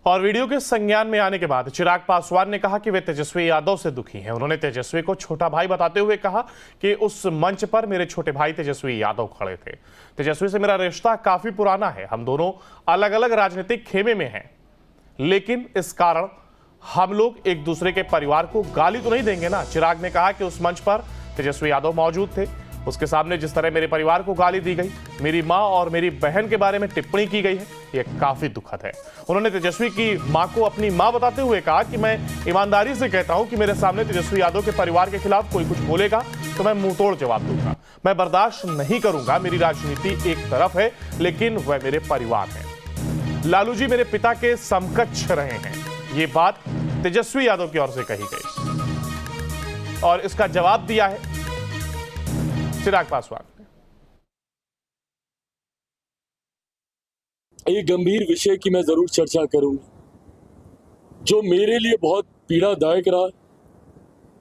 और वीडियो के संज्ञान में आने के बाद चिराग पासवान ने कहा कि वे तेजस्वी यादव से दुखी हैं। उन्होंने तेजस्वी को छोटा भाई बताते हुए कहा कि उस मंच पर मेरे छोटे भाई तेजस्वी यादव खड़े थे। तेजस्वी से मेरा रिश्ता काफी पुराना है, हम दोनों अलग अलग राजनीतिक खेमे में हैं, लेकिन इस कारण हम लोग एक दूसरे के परिवार को गाली तो नहीं देंगे ना। चिराग ने कहा कि उस मंच पर तेजस्वी यादव मौजूद थे, उसके सामने जिस तरह मेरे परिवार को गाली दी गई, मेरी मां और मेरी बहन के बारे में टिप्पणी की गई है, यह काफी दुखद है। उन्होंने तेजस्वी की मां को अपनी मां बताते हुए कहा कि मैं ईमानदारी से कहता हूं कि मेरे सामने तेजस्वी यादव के परिवार के खिलाफ कोई कुछ बोलेगा तो मैं मुंह तोड़ जवाब दूंगा, मैं बर्दाश्त नहीं करूंगा। मेरी राजनीति एक तरफ है, लेकिन वह मेरे परिवार है। लालू जी मेरे पिता के समकक्ष रहे हैं, ये बात तेजस्वी यादव की ओर से कही गई और इसका जवाब दिया है चिराग पासवान ने। एक गंभीर विषय की मैं जरूर चर्चा करूंगा, जो मेरे लिए बहुत पीड़ादायक रहा,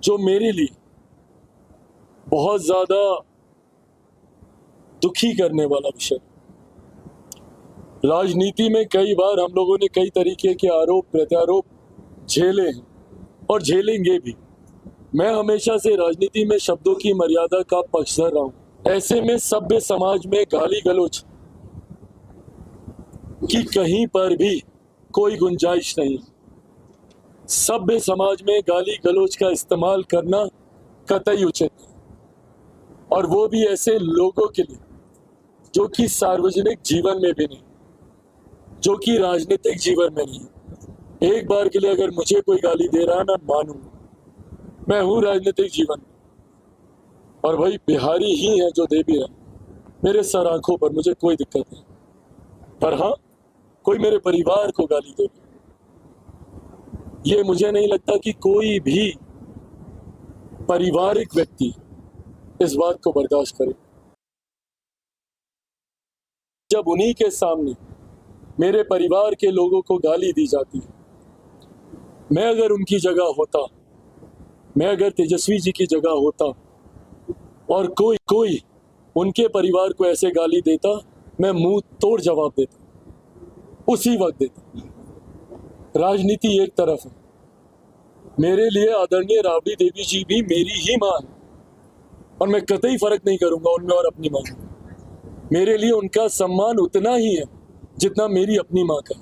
जो मेरे लिए बहुत ज्यादा दुखी करने वाला विषय। राजनीति में कई बार हम लोगों ने कई तरीके के आरोप प्रत्यारोप झेले हैं और झेलेंगे भी। मैं हमेशा से राजनीति में शब्दों की मर्यादा का पक्षधर रहा हूं। ऐसे में सभ्य समाज में गाली गलौज की कहीं पर भी कोई गुंजाइश नहीं। सभ्य समाज में गाली गलौज का इस्तेमाल करना कतई उचित है, और वो भी ऐसे लोगों के लिए जो कि सार्वजनिक जीवन में भी नहीं, जो कि राजनीतिक जीवन में नहीं। एक बार के लिए अगर मुझे कोई गाली दे रहा, मैं मानूंगा। मैं हूं राजनीतिक जीवन में, और भाई बिहारी ही है जो दे भी रहा मेरे सर आंखों पर, मुझे कोई दिक्कत नहीं। पर हाँ, कोई मेरे परिवार को गाली दे, ये मुझे नहीं लगता कि कोई भी पारिवारिक व्यक्ति इस बात को बर्दाश्त करे। जब उन्हीं के सामने मेरे परिवार के लोगों को गाली दी जाती है, मैं अगर उनकी जगह होता, मैं अगर तेजस्वी जी की जगह होता और कोई उनके परिवार को ऐसे गाली देता, मैं मुंह तोड़ जवाब देता, उसी वक्त देता। राजनीति एक तरफ है, मेरे लिए आदरणीय राबड़ी देवी जी भी मेरी ही मां है, और मैं कतई फर्क नहीं करूंगा उनमें और अपनी मां में। मेरे लिए उनका सम्मान उतना ही है जितना मेरी अपनी मां का।